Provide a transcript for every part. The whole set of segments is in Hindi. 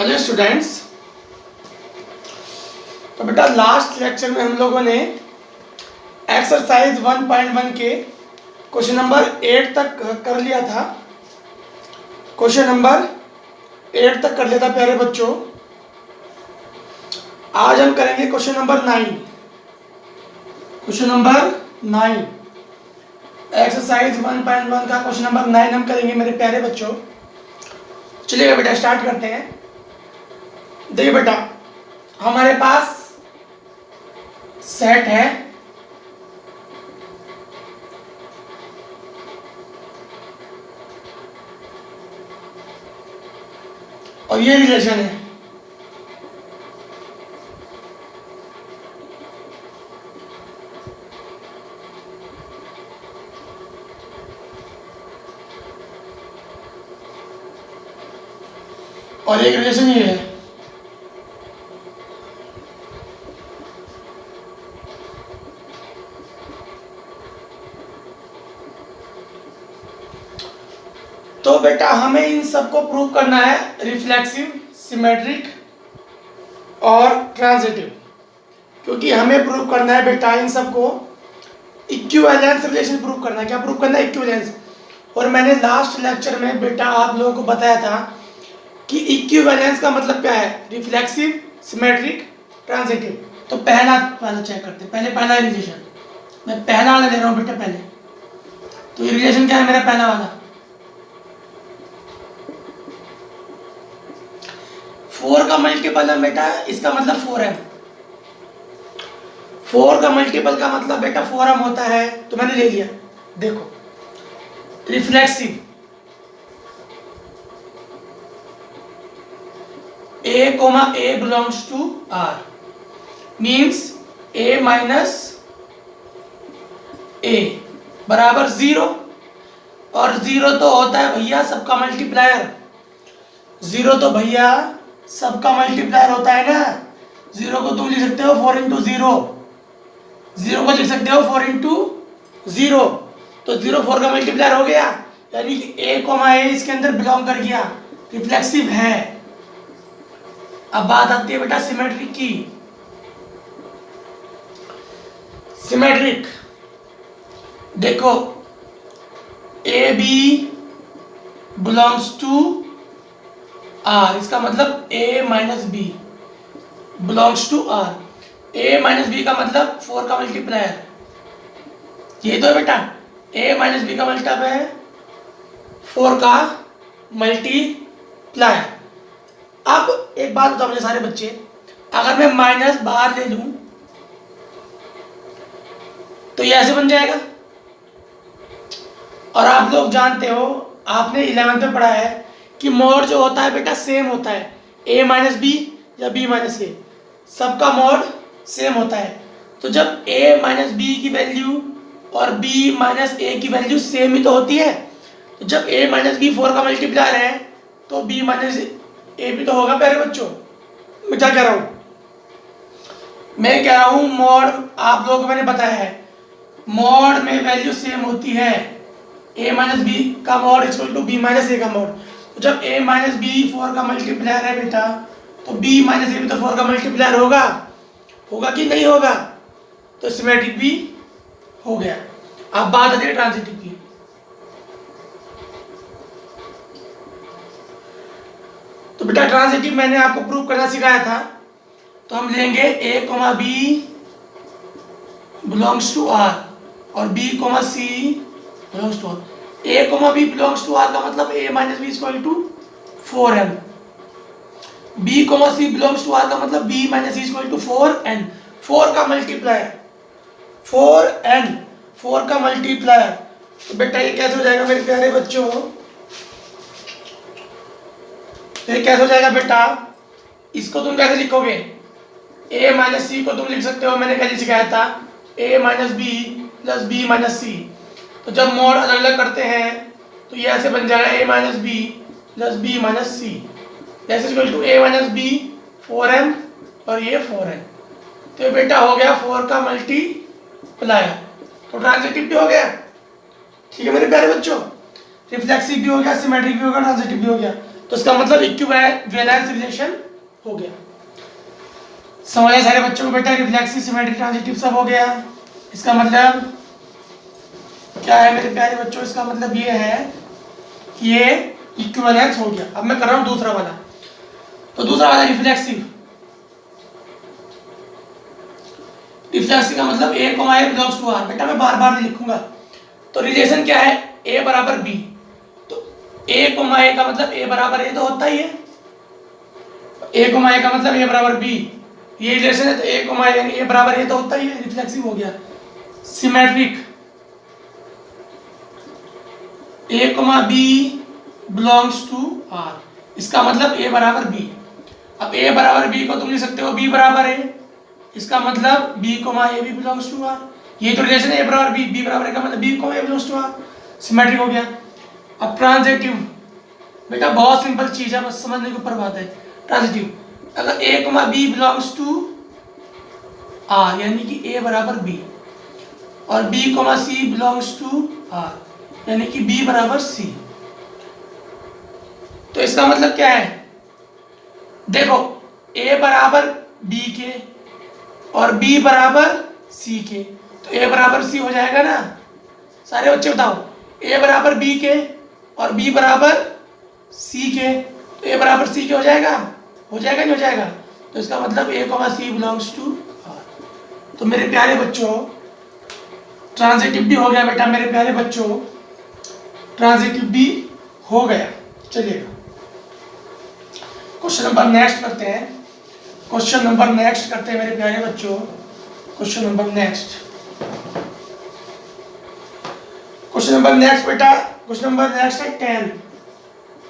Hello students. तो बेटा लास्ट लेक्चर में हम लोगों ने एक्सरसाइज 1.1 के क्वेश्चन नंबर 8 तक कर लिया था। क्वेश्चन नंबर 8 तक कर लिया था प्यारे बच्चों। आज हम करेंगे question number 9। Question number 9 exercise 1.1 का क्वेश्चन नंबर 9 हम करेंगे मेरे प्यारे बच्चों। चलिए बेटा स्टार्ट करते हैं। देखिए बेटा, हमारे पास सेट है और ये रिलेशन है। और एक रिलेशन ये है। तो बेटा हमें इन सबको प्रूव करना है, रिफ्लेक्सिव, सिमेट्रिक और ट्रांजिटिव। क्योंकि हमें प्रूव करना है बेटा इन सबको इक्विवेलेंस रिलेशन प्रूव करना है। क्या प्रूव करना है? इक्विवेलेंस। और मैंने लास्ट लेक्चर में बेटा आप लोगों को बताया था कि इक्विवेलेंस का मतलब क्या है, रिफ्लेक्सिव, सिमेट्रिक, ट्रांजिटिव। तो पहला वाला चेक करते हैं। पहला रिलेशन मैं पहला वाला ले रहा हूँ बेटा पहले। तो ये रिलेशन क्या है मेरा पहला वाला? 4 का मल्टीपल है बेटा, इसका मतलब 4m। 4 का मल्टीपल का मतलब बेटा 4m होता है। तो मैंने ले लिया। देखो reflexive a belongs to r means a minus a बराबर 0। और 0 तो होता है भैया सबका मल्टीप्लायर। 0 तो भैया सबका मल्टीप्लायर होता है ना। 0 को तुम लिख सकते हो 4 इंटू 0। 0 को लिख सकते हो 4 इंटू 0। तो 0 4 का मल्टीप्लायर हो गया, यानी कि a इसके अंदर बिलोंग कर गया, रिफ्लेक्सिव है। अब बात आती है बेटा सिमेट्रिक की। सिमेट्रिक देखो A B belongs to R, इसका मतलब a minus B belongs to R. a minus B का मतलब 4 का मल्टीप्लायर। ये तो बेटा a माइनस बी का मल्टीप्लायर है 4 का मल्टीप्लायर। अब एक बात बताओ मुझे सारे बच्चे, अगर मैं माइनस बाहर ले लूं तो ये ऐसे बन जाएगा। और आप लोग जानते हो, आपने 11th में पढ़ा है कि मोड जो होता है बेटा सेम होता है। a माइनस बी या b माइनस ए, सबका मोड सेम होता है। तो जब a माइनस बी की वैल्यू और b माइनस ए की वैल्यू सेम ही तो होती है। तो जब a माइनस बी 4 का मल्टीप्लायर है तो b माइनस ए भी तो होगा प्यारे बच्चों। मैं क्या कह रहा हूँ? मैं कह रहा हूँ मोड आप लोगों को मैंने बताया है, मोड में वैल्यू सेम होती है। a माइनस बी का mod equal to b minus A का मोड। तो जब a माइनस बी 4 का मल्टीप्लायर है बेटा, तो b माइनस ए भी तो 4 का मल्टीप्लायर होगा। होगा कि नहीं होगा? तो सिमेट्रिक भी हो गया। अब बात आती है ट्रांजिटिव की। तो बेटा ट्रांजिटिव मैंने आपको प्रूव करना सिखाया था। तो हम लेंगे a B belongs to r और b c belongs to r। a b belongs to r का मतलब a minus B equal to 4m। b c belongs to r का मतलब b minus c equal to 4n। 4 का मल्टीप्लायर 4n, 4 का मल्टीप्लायर। तो बेटा ये कैसे हो जाएगा मेरे प्यारे बच्चों? ये कैसे हो जाएगा बेटा? इसको तुम कैसे लिखोगे? a माइनस सी को तुम लिख सकते हो, मैंने कैसे सिखाया था, a minus B plus B minus C. तो जब मोड अलग अलग करते हैं तो ये ऐसे बन जाएगा a minus B plus B minus C, that is equal to a minus B 4m और ये 4n। तो ये बेटा हो गया 4 का मल्टीप्लायर। तो ट्रांजिटिव भी हो गया। ठीक है मेरे प्यारे बच्चों, रिफ्लेक्सिव भी हो गया, सिमेट्रिक भी हो गया, ट्रांजिटिव भी हो गया। तो इसका मतलब इक्विवेलेंस रिलेशन हो गया। समझ आए सारे बच्चों को बेटा? रिफ्लेक्सिव, सिमेट्रिक, ट्रांजिटिव सब हो गया। इसका मतलब क्या है मेरे प्यारे बच्चों? इसका मतलब ये है कि ये इक्विवेलेंस हो गया। अब मैं कर रहा हूं दूसरा वाला। तो दूसरा वाला रिफ्लेक्सिव। रिफ्लेक्सिव का मतलब A comma A belongs to R. बेटा मैं बार बार नहीं लिखूंगा। तो रिलेशन क्या है? ए बराबर बी। तो ए कोमा ए का मतलब ए बराबर ए तो होता ही है। ए कोमा ए का मतलब ए बराबर बी, ये रिलेशन है। तो ए कोमा ए बराबर ए तो होता ही है, रिफ्लेक्सिव हो गया। Symmetric, A comma B belongs to R, इसका मतलब ए बराबर बी। अब ए बराबर बी को तुम लिख सकते हो बी बराबर ए, इसका मतलब बी कोमा ए भी बिलोंग्स टू आर। ये तो रिलेशन है ए बराबर बी बराबर ए का मतलब B comma A belongs to R. Symmetric हो गया। अब ट्रांजिटिव, बेटा बहुत सिंपल चीज है, बस समझने के ऊपर बात है। ट्रांजिटिव, अगर A comma B belongs to R यानी कि ए बराबर बी, और B comma C belongs to R यानी कि बी बराबर सी, तो इसका मतलब क्या है? देखो ए बराबर बी के और बी बराबर सी के, तो ए बराबर सी हो जाएगा ना। सारे बच्चे बताओ, ए बराबर बी के और बी बराबर सी के, तो ए बराबर सी के हो जाएगा? हो जाएगा नहीं हो जाएगा? तो इसका मतलब A comma C belongs to R. तो मेरे प्यारे बच्चों ट्रांजिटिव भी हो गया बेटा, मेरे प्यारे बच्चों ट्रांजिटिव भी हो गया। चलिएगा क्वेश्चन नंबर नेक्स्ट करते हैं। क्वेश्चन नंबर नेक्स्ट करते हैं मेरे प्यारे बच्चों। Question number next, question number next बेटा, क्वेश्चन नंबर नेक्स्ट है 10।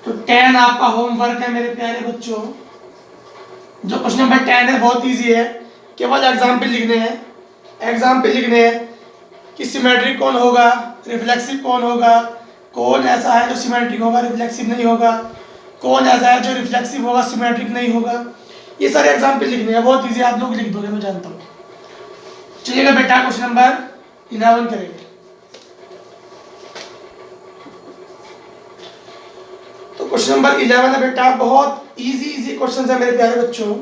तो 10 आपका होमवर्क है मेरे प्यारे बच्चों। जो क्वेश्चन नंबर 10 है बहुत इजी है, केवल एग्जाम्पल लिखने हैं। एग्जाम्पल लिखने हैं कि सिमेट्रिक कौन होगा, रिफ्लेक्सिव कौन होगा, कौन ऐसा है जो सिमेट्रिक होगा रिफ्लेक्सिव नहीं होगा, कौन ऐसा है जो रिफ्लेक्सिव होगा सिमेट्रिक नहीं होगा। ये सारे एग्जाम्पल लिखने हैं, बहुत इजी, आप लोग लिख दोगे मैं जानता हूँ। चलिएगा बेटा क्वेश्चन नंबर 11 करेंगे। तो क्वेश्चन नंबर 11 है बेटा, बहुत इजी क्वेश्चन है मेरे प्यारे बच्चों।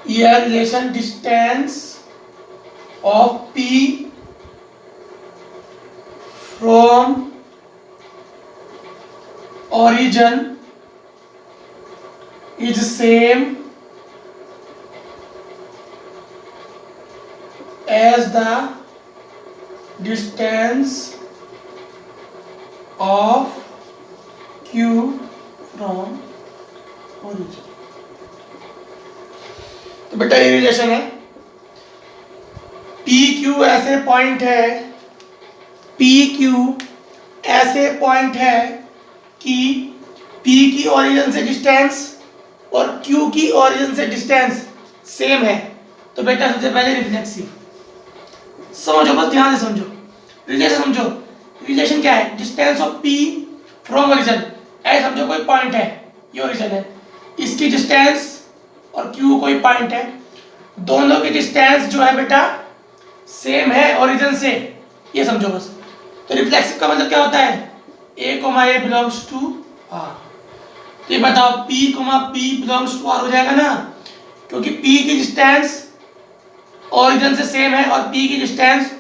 यह relation distance of P from origin is same as the distance of Q from origin। तो बेटा ये रिलेशन है, पी क्यू ऐसे पॉइंट है, पी क्यू ऐसे पॉइंट है कि पी की ओरिजिन से डिस्टेंस और क्यू की ओरिजिन से डिस्टेंस सेम है। तो बेटा सबसे पहले रिफ्लेक्सिव समझो, बस ध्यान से समझो, रिलेशन समझो। रिलेशन क्या है? Distance of P from origin. ऐसे समझो कोई पॉइंट है, ये ओरिजिन है, इसकी डिस्टेंस और क्यू कोई पॉइंट है, दोनों की डिस्टेंस जो है बेटा सेम है ओरिजिन से, ये समझो बस। तो रिफ्लेक्सिव का मतलब क्या होता है? A comma A belongs to R. तो ये बताओ P comma P belongs to R हो जाएगा ना, क्योंकि पी की डिस्टेंस ओरिजिन से सेम है और पी की डिस्टेंस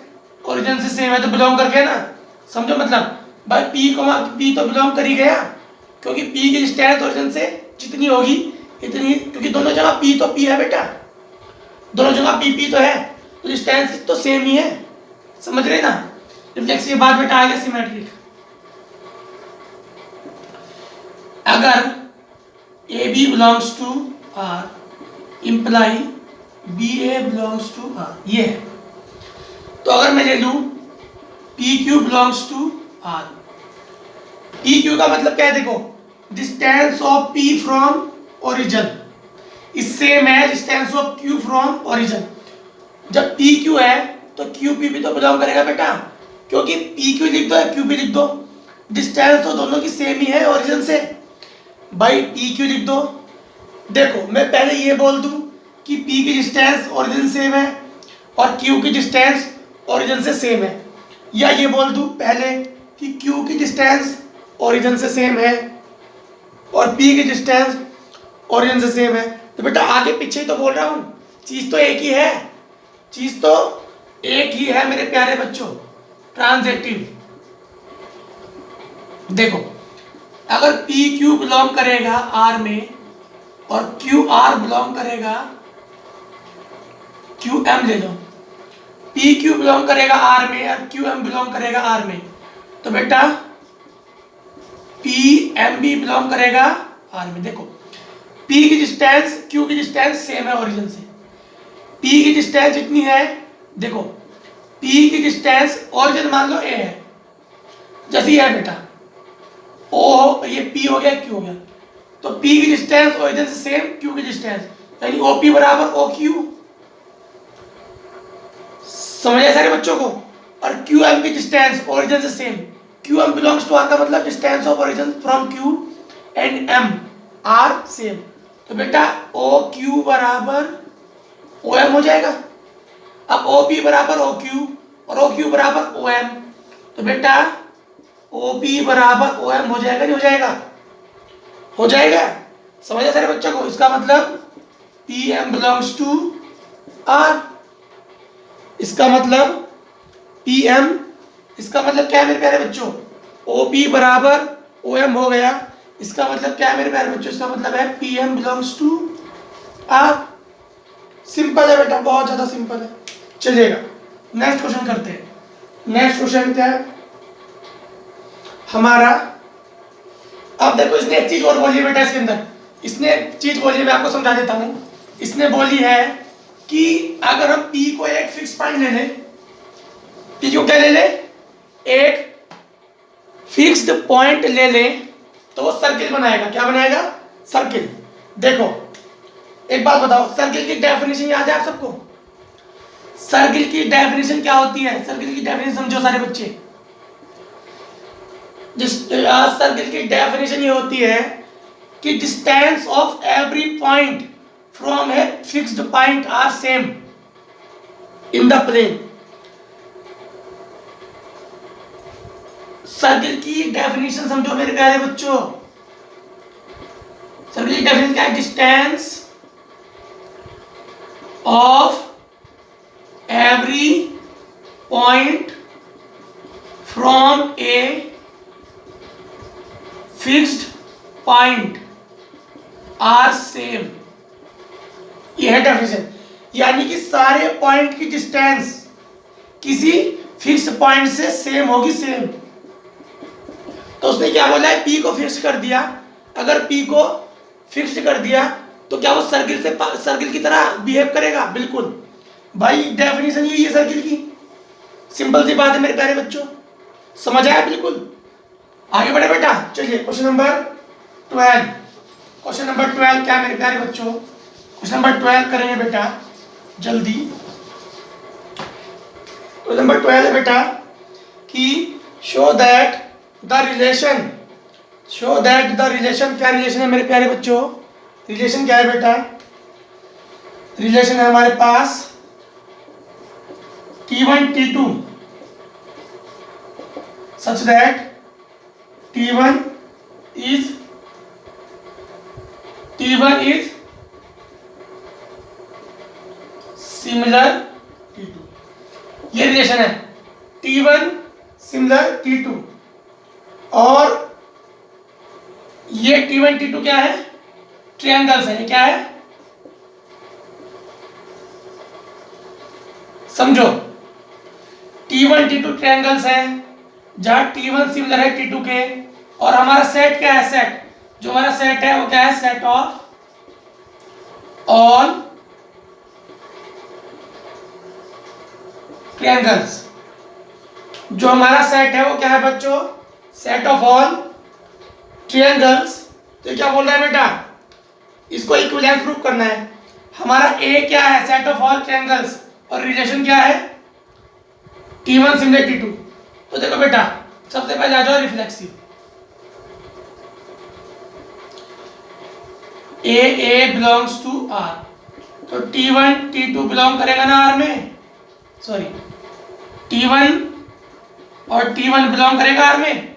ओरिजिन से सेम है, तो बिलोंग कर गया ना। समझो मतलब भाई पी कोमा पी तो बिलोंग कर ही गया, क्योंकि पी की डिस्टेंस ओरिजिन से जितनी होगी इतनी, क्योंकि दोनों जगह पी तो पी है बेटा, दोनों जगह पी पी तो है, तो डिस्टेंस तो सेम ही है। समझ रहे ना? रिफ्लेक्सिव के बाद बेटा आएगा सिमेट्रिक। अगर A B belongs to R imply B A belongs to R, ये है। तो अगर मैं ले लूं P Q belongs to R, P Q का मतलब क्या है? देखो distance of P from origin is same है distance of Q from origin. जब पी क्यू है तो क्यू पी भी तो बिलोंग करेगा बेटा, क्योंकि पी क्यू लिख दो या क्यू पी लिख दो, डिस्टेंस तो दोनों की सेम ही है ओरिजिन से। भाई पी क्यू लिख दो। देखो मैं पहले ये बोल दूं कि पी की डिस्टेंस ओरिजिन सेम है और क्यू की डिस्टेंस ओरिजिन से सेम है, या ये बोल दूं पहले कि Q की डिस्टेंस ओरिजिन से सेम है और P की डिस्टेंस ओरिजिन से सेम है। तो बेटा आगे पीछे ही तो बोल रहा हूँ, चीज तो एक ही है, चीज तो एक ही है मेरे प्यारे बच्चों, ट्रांजेक्टिव। देखो अगर पी क्यू बिलोंग करेगा आर में और क्यू आर बिलोंग करेगा, क्यू एम ले लो, पी क्यू बिलोंग करेगा आर में और क्यू एम बिलोंग करेगा आर में, तो बेटा पी एम भी बिलोंग करेगा आर में। देखो पी की डिस्टेंस क्यू की डिस्टेंस सेम है ओरिजिन से, पी की डिस्टेंस इतनी है, देखो पी की डिस्टेंस ओरिजिन मान लो ए है, जैसे ये है बेटा ओ, ये पी हो गया क्यू हो गया, तो पी की डिस्टेंस ओरिजिन से सेम क्यू की डिस्टेंस, यानी ओ पी बराबर ओ क्यू, समझ आए सारे बच्चों को। और क्यू एम की डिस्टेंस ओरिजिन से same, Q M belongs to R का मतलब distance of origin from Q and M are same, तो बेटा ओ क्यू बराबर ओ एम हो जाएगा। अब ओ पी बराबर ओ क्यू और ओ क्यू बराबर ओ एम, तो बेटा ओ पी बराबर ओ एम हो जाएगा, नहीं हो जाएगा? हो जाएगा, समझ आए सारे बच्चों को। इसका मतलब P M belongs to R, इसका मतलब पी एम, इसका मतलब क्या है मेरे प्यारे बच्चों, ओ पी बराबर ओ एम हो गया, इसका मतलब क्या है मेरे प्यारे बच्चों, इसका मतलब है P M belongs to R. Simple है बेटा, बहुत ज्यादा सिंपल है, चलिएगा नेक्स्ट क्वेश्चन करते हैं। नेक्स्ट क्वेश्चन क्या है हमारा, अब देखो इसने एक चीज और बोली है बेटा इसके अंदर, इसने एक चीज बोली है, मैं आपको समझा देता हूं। इसने बोली है कि अगर हम P को एक फिक्स पॉइंट ले लें, P को क्या ले लें, एक फिक्स्ड पॉइंट ले लें, तो वो सर्किल बनाएगा। क्या बनाएगा? सर्किल। देखो एक बात बताओ, सर्किल की डेफिनेशन याद है आप सबको? सर्किल की डेफिनेशन क्या होती है? सर्किल की डेफिनेशन समझो सारे बच्चे। सर्किल की डेफिनेशन ये होती है कि distance of every point from a fixed point are same in the plane. Circle की डेफिनेशन समझो मेरे प्यारे बच्चों। सर्किल की डेफिनेशन क्या है? Distance of every point from a fixed point are same, यह है डेफिनेशन। यानी कि सारे पॉइंट की डिस्टेंस किसी फिक्स्ड पॉइंट से सेम होगी, सेम। तो उसने क्या बोला है? पी को फिक्स कर दिया। अगर पी को फिक्स कर दिया तो क्या वो सर्किल की तरह बिहेव करेगा? बिल्कुल भाई, डेफिनेशन यही है सर्किल की, सिंपल सी बात है मेरे प्यारे बच्चों, समझ आया? बिल्कुल। आगे बढ़े बेटा, चलिए क्वेश्चन नंबर 12। क्वेश्चन नंबर 12 क्या मेरे प्यारे बच्चों? क्वेश्चन नंबर 12 करेंगे बेटा जल्दी। क्वेश्चन नंबर 12 है बेटा कि show that the relation, show that the relation, क्या रिलेशन है मेरे प्यारे बच्चों? रिलेशन क्या है बेटा? रिलेशन है हमारे पास T1 T2 such that T1 is similar T2, ये रिलेशन है T1 सिमिलर T2, और ये T1 T2 क्या है? ट्रायंगल्स है। ये क्या है? समझो, T1 T2 ट्रायंगल्स है, जहां T1 सिमिलर है T2 के, और हमारा सेट क्या है? सेट, जो हमारा सेट है वो क्या है? Set of all triangles. जो हमारा सेट है वो क्या है बच्चों? Set of all triangles. तो क्या बोल रहा है बेटा? इसको इक्विवेलेंस प्रूफ करना है। हमारा ए क्या है? सेट ऑफ ऑल ट्रायंगल्स, और रिलेशन क्या है? T1 similar T2। तो देखो बेटा, सबसे पहले आ जाओ reflexive. A belongs to R, तो T1 T2 बिलोंग करेगा ना आर में, सॉरी T1 और T1 बिलोंग करेगा R में?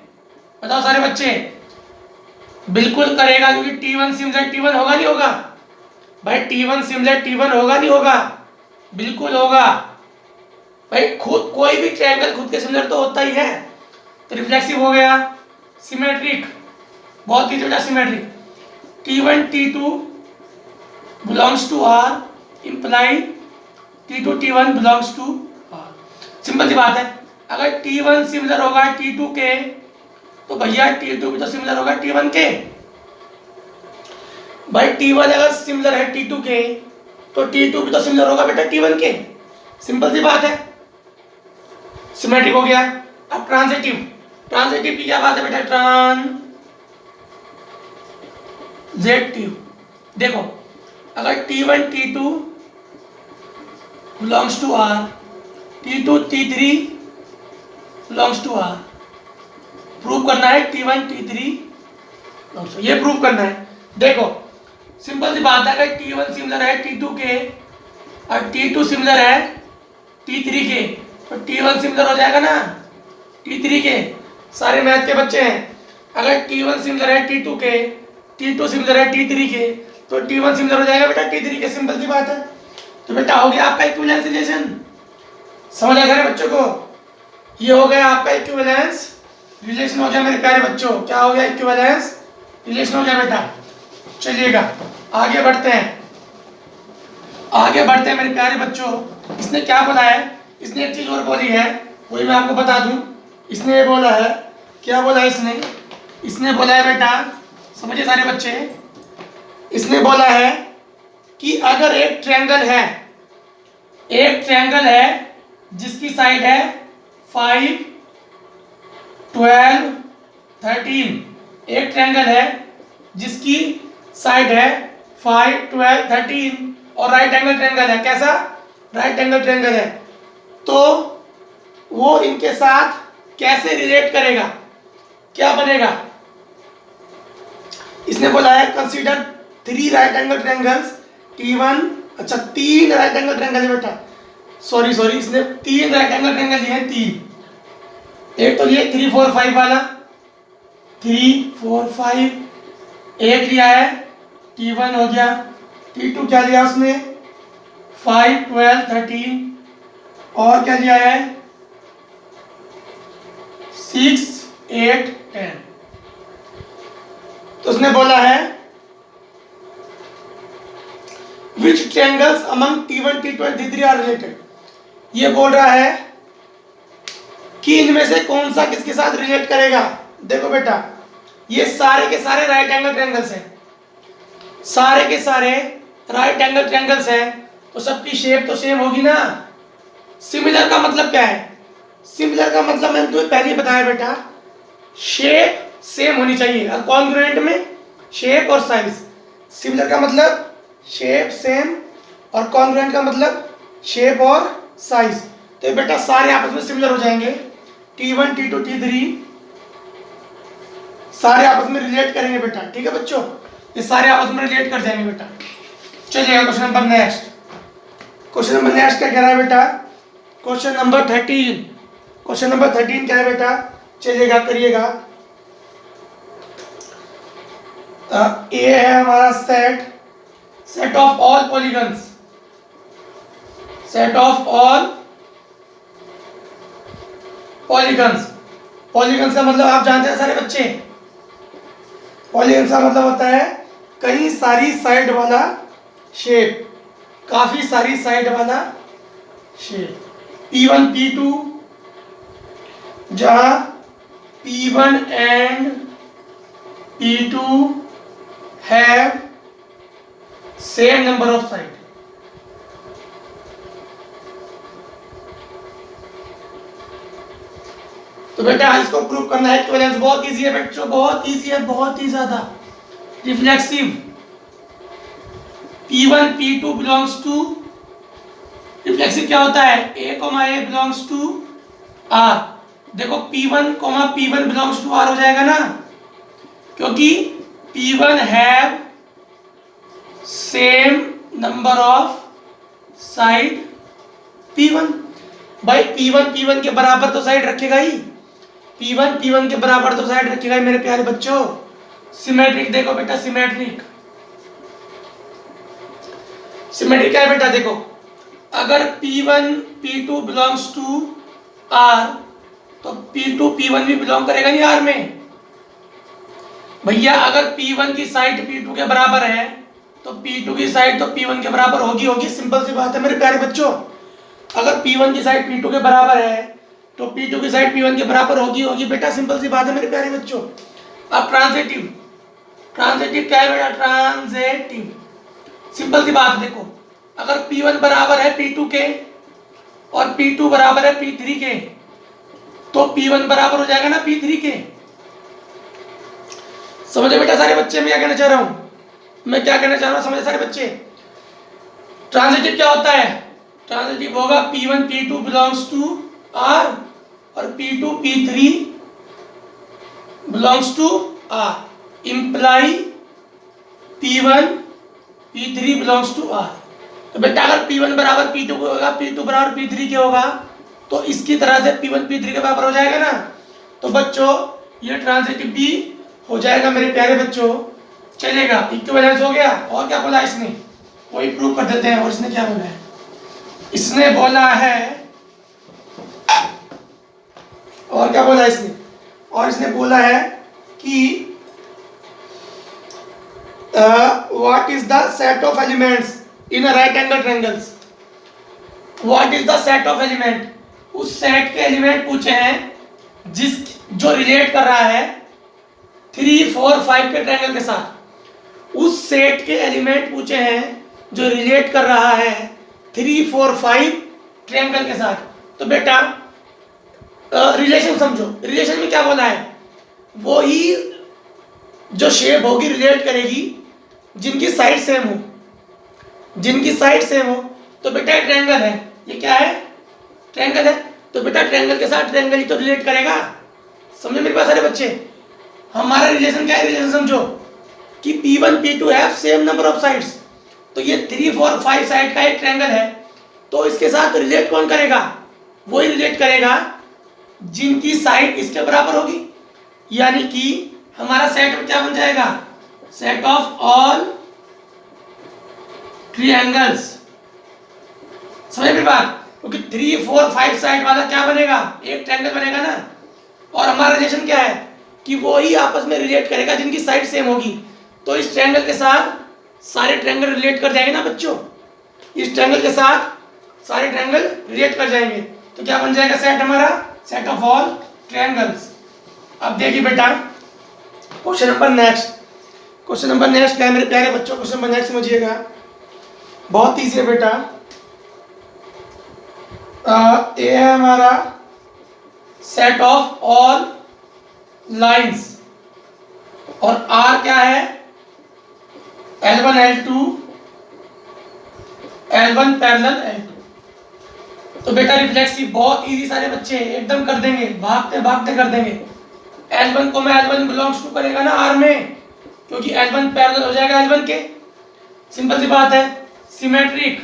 बताओ सारे बच्चे। बिल्कुल करेगा, क्योंकि T1 सिमिलर T1 होगा नहीं होगा भाई? T1 सिमिलर T1 होगा नहीं होगा? बिल्कुल होगा भाई। खुद कोई भी ट्रायंगल खुद के सिमिलर तो होता ही है। तो रिफ्लेक्सिव हो गया, सिमेट्रिक, बहुत ही बेटा symmetric. T1 T2 belongs to R imply T2 T1 belongs to R। Simple सी बात है। अगर T1 सिमिलर होगा T2 के, तो भैया T2 भी तो सिमिलर होगा T1 के। भाई T1 अगर सिमिलर है T2 के, तो T2 भी तो सिमिलर होगा बेटा T1 के। सिंपल सी बात है, सिमेट्रिक हो गया। अब ट्रांजिटिव, ट्रांजिटिव की क्या बात है बेटा? ट्रांजिटिव देखो, अगर T1 T2 belongs to R, T2 T3 belongs to R, prove करना है T1 T3, ये प्रूव करना है। देखो सिंपल सी बात है, अगर T1 सिमिलर है T2 के और T2 सिमिलर है T3 के, तो T1 सिमिलर हो जाएगा ना T3 के। सारे मैथ के बच्चे हैं, अगर T1 सिमिलर है T2 के, T2 सिमिलर है T3 के, तो T1 सिमिलर हो जाएगा बेटा T3 के। सिंपल सी बात है। तो बेटा हो गया आपका इक्विवेलेंस रिलेशन। समझ आ गया बच्चों को? ये हो गया आपका इक्विवेलेंस रिलेशन हो गया मेरे प्यारे बच्चों। क्या हो गया? इक्विवेलेंस रिलेशन हो गया बेटा। चलिएगा आगे बढ़ते हैं, आगे बढ़ते हैं मेरे प्यारे बच्चों। इसने क्या बोला है? इसने एक चीज और बोली है, वही मैं आपको बता दूं। इसने ये बोला है, क्या बोला है इसने? इसने बोला है बेटा, समझिए सारे बच्चे, इसने बोला है कि अगर एक ट्रायंगल है, एक ट्रायंगल है जिसकी साइड है 5, 12, 13, एक ट्रायंगल है जिसकी साइड है 5, 12, 13 और राइट एंगल ट्रायंगल है। कैसा? राइट एंगल ट्रायंगल है। तो वो इनके साथ कैसे रिलेट करेगा, क्या बनेगा? इसने बोला है consider 3 right angle triangles T1, अच्छा 3 राइट एंगल ट्रायंगल है बेटा, सॉरी इसने 3 राइट एंगल ट्रायंगल लिए हैं, 3। एक तो ये 3, 4, 5 वाला, 3, 4, 5 एक लिया है, T1 हो गया। T2 क्या लिया उसने? 5, 12, 13 और क्या लिया है? 6, 8, 10। तो उसने बोला है which triangles among T1, T2 and T3 are related। ये बोल रहा है कि इनमें से कौन सा किसके साथ रिलेट करेगा। देखो बेटा, ये सारे के सारे राइट एंगल ट्रायंगल्स हैं, सारे के सारे राइट एंगल ट्रायंगल्स हैं, तो सबकी शेप तो सेम होगी ना। सिमिलर का मतलब क्या है? सिमिलर का मतलब मैंने तुम्हें पहले ही बताया बेटा, शेप सेम होनी चाहिए और कॉन्ग्रुएंट में शेप और साइज। सिमिलर का मतलब शेप सेम और कॉन्ग्रुएंट का मतलब शेप और साइज। तो बेटा सारे आपस में सिमिलर हो जाएंगे। T1, T2, T3 सारे आपस में रिलेट करेंगे बेटा, ठीक है बच्चों? ये सारे आपस में रिलेट कर जाएंगे बेटा। चलिए question number next. Question number next क्या कह रहा है बेटा? Question number 13। क्वेश्चन नंबर 13 क्या है बेटा? चलिएगा करिएगा। ये है हमारा set of all polygons, set of all polygons. Polygons का मतलब आप जानते हैं सारे बच्चे, पॉलीगन्स का मतलब होता है कई सारी साइड वाला शेप, काफी सारी साइड वाला शेप। P1, P2, जहां P1 and P2 have same number of side. तो बेटा इसको प्रूव करना है। इक्विवेलेंस बहुत इजी है बच्चों, बहुत इजी है, बहुत ही ज्यादा। Reflexive P1 P2 belongs to, reflexive क्या होता है? A, A belongs to R। देखो P1, P1 belongs to R हो जाएगा ना, क्योंकि P1 have same number of side P1। भाई P1 के बराबर तो साइड रखेगा ही, P1 के बराबर तो साइड रखिएगा मेरे प्यारे बच्चों। सिमेट्रिक देखो बेटा, सिमेट्रिक क्या है बेटा, देखो अगर P1 P2 belongs to R तो P2 P1 भी बिलोंग करेगा नहीं R में भैया। अगर P1 की साइड P2 के बराबर है तो P2 की साइड तो P1 के बराबर होगी, सिंपल सी बात है मेरे प्यारे बच्चों। अगर P1 की साइड P2 के बराबर है तो P2 की साइड P1 के बराबर होगी बेटा, सिंपल सी बात है मेरे प्यारे बच्चों। अब ट्रांजिटिव क्या है बेटा, ट्रांजिटिव सिंपल सी बात, देखो अगर P1 बराबर है P2 के और P2 बराबर है P3 के तो P1 बराबर हो जाएगा ना P3 के। समझे बेटा सारे बच्चे मैं क्या कहना चाह रहा हूं, समझे सारे बच्चे। ट्रांजिटिव क्या होता है, ट्रांजिटिव होगा P1 P2 belongs to R और P2 P3 belongs to R, imply P1 P3 belongs to R। तो बेटा अगर P1 बराबर P2 के होगा, P2 बराबर P3 के होगा तो इसकी तरह से P1 P3 के बराबर हो जाएगा ना। तो बच्चों ये ट्रांजिटिव भी हो जाएगा मेरे प्यारे बच्चों, चलेगा। इक्विवेलेंस हो गया। और क्या बोला इसने, वही प्रूव कर देते हैं। और इसने क्या बोला है, इसने बोला है, और क्या बोला इसने, और इसने बोला है कि what is the set of elements in a right angle triangles. What is the set of element, उस सेट के एलिमेंट पूछे हैं जो रिलेट कर रहा है 3, 4, 5 के ट्रायंगल के साथ। उस सेट के एलिमेंट पूछे हैं जो रिलेट कर रहा है 3, 4, 5 ट्रायंगल के साथ। तो बेटा रिलेशन समझो, रिलेशन में क्या बोला है, वो ही जो शेप होगी रिलेट करेगी जिनकी साइड सेम हो, तो बेटा ट्रायंगल है, ये क्या है, ट्रायंगल है। तो बेटा ट्रायंगल के साथ ट्रायंगल ही तो रिलेट करेगा। समझे मेरे पास सारे बच्चे। हमारा रिलेशन क्या है, रिलेशन समझो कि P1 P2 have same number of sides. तो ये 3, 4, 5 साइड का एक ट्रायंगल है, तो इसके साथ रिलेट कौन करेगा, वही रिलेट करेगा जिनकी साइड इसके बराबर होगी। यानी कि हमारा सेट क्या बन जाएगा, सेट ऑफ ऑल ट्रायंगल्स। समझे मेरी बात, क्योंकि 3, 4, 5 साइड वाला क्या बनेगा, एक ट्रायंगल बनेगा ना। और हमारा रिलेशन क्या है कि वो ही आपस में रिलेट करेगा जिनकी साइड सेम होगी। तो इस ट्रायंगल के साथ सारे ट्रायंगल रिलेट कर जाएंगे ना बच्चों, इस ट्रायंगल के साथ सारे ट्रायंगल रिलेट कर जाएंगे। तो क्या बन जाएगा सेट हमारा, सेट ऑफ ऑल ट्रायंगल्स। अब देखिए बेटा क्वेश्चन नंबर नेक्स्ट क्या है मेरे प्यारे बच्चों, क्वेश्चन नंबर नेक्स्ट समझिएगा, बहुत ईजी है बेटा। ए है हमारा सेट ऑफ ऑल लाइंस और आर क्या है, L1 L2 L1 parallel L2। तो बेटा रिफ्लेक्सिव बहुत इजी, सारे बच्चे एकदम कर देंगे, भागते कर देंगे। L1 को मैं L1 बिलोंग्स टू करेगा ना R में, क्योंकि L1 पैरेलल हो जाएगा L1 के, सिंपल सी बात है। सिमेट्रिक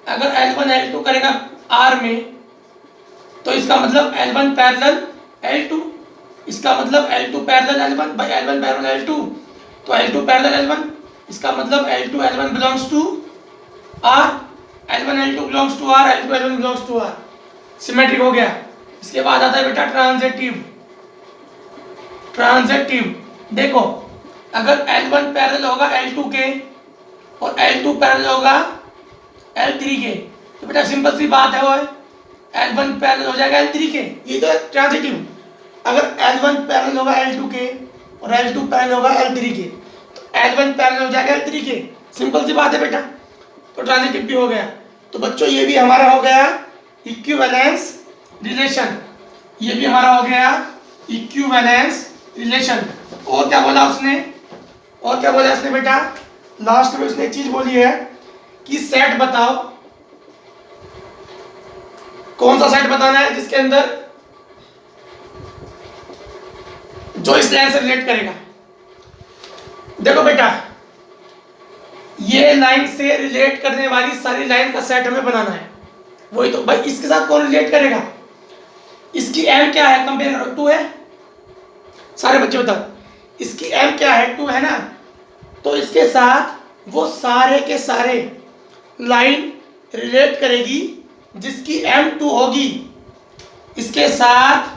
अगर L1 L2 करेगा R में तो इसका मतलब L1 पैरेलल L2, इसका मतलब L2 parallel L1 by L1 parallel L2, तो L2 पैरेलल L1, इसका मतलब L2 L1 belongs to R, L1 L2 belongs to R, L2 L1 belongs to R। Symmetric हो गया। इसके बाद आता है बेटा ट्रांजिटिव। देखो अगर L1 पैरेलल होगा L2 के और L2 पैरेलल होगा L3 के, तो बेटा सिंपल सी बात है, वो L1 पैरेलल हो जाएगा L3 के, ये तो है ट्रांजिटिव। अगर L1 पैरेलल होगा L2 के और L2 पैरेलल होगा L3 के, तो L1 पैरेलल हो जाएगा L3 के, सिंपल सी बात है बेटा। तो ट्रांजिटिव भी हो गया। तो बच्चों ये भी हमारा हो गया इक्विवेलेंस रिलेशन, ये भी हमारा हो गया इक्विवेलेंस रिलेशन। और क्या बोला उसने बेटा, लास्ट में उसने एक चीज बोली है कि सेट बताओ, कौन सा सेट बताना है जिसके अंदर जो इस लाइन से रिलेट करेगा। देखो बेटा ये लाइन से रिलेट करने वाली सारी लाइन का सेट हमें बनाना है, वही तो भाई इसके साथ कौन रिलेट करेगा, इसकी m क्या है, कंपेयर करो, 2 है। सारे बच्चे बताओ, इसकी m क्या है, 2 है ना। तो इसके साथ वो सारे के सारे लाइन रिलेट करेगी जिसकी m 2 होगी। इसके साथ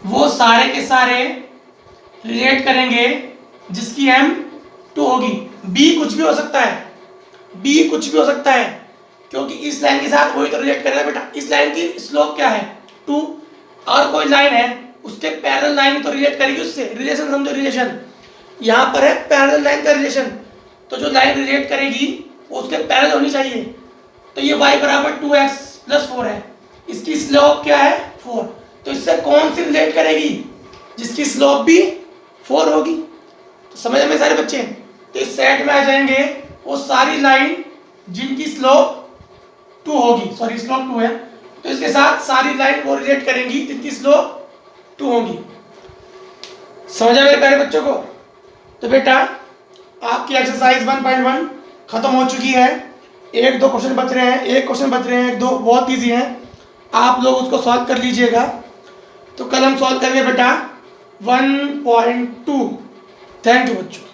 वो सारे के सारे रिलेट करेंगे जिसकी m 2 होगी। b कुछ भी हो सकता है, b कुछ भी हो सकता है, क्योंकि इस लाइन के साथ वही तो रिलेट करेगा बेटा। इस लाइन की स्लोप क्या है, 2, और कोई लाइन है उसके पैरेलल लाइन तो रिलेट करेगी उससे। रिलेशन समझो, रिलेशन यहाँ पर है पैरेलल लाइन का रिलेशन, तो जो लाइन रिलेट करेगी वो उसके पैरेलल होनी चाहिए। तो ये y बराबर 2x + 4 है, इसकी स्लोप क्या है, 4। तो इससे कौन सी रिलेट करेगी, जिसकी स्लोप भी 4 होगी। तो समझ में सारे बच्चे। तो इस सेट में आ जाएंगे वो सारी लाइन जिनकी स्लोप 2 होगी, सॉरी स्लोप 2 है, तो इसके साथ सारी लाइन वो रिलेट करेंगी जिनकी स्लोप 2 होगी। समझा मेरे प्यारे बच्चों को। तो बेटा आपकी एक्सरसाइज 1.1 खत्म हो चुकी है। 1-2 क्वेश्चन बच रहे हैं, 1 क्वेश्चन बच रहे हैं, 1-2 बहुत ईजी हैं, आप लोग उसको सॉल्व कर लीजिएगा। तो कल हम सॉल्व करेंगे बेटा 1.2। थैंक यू बच्चों।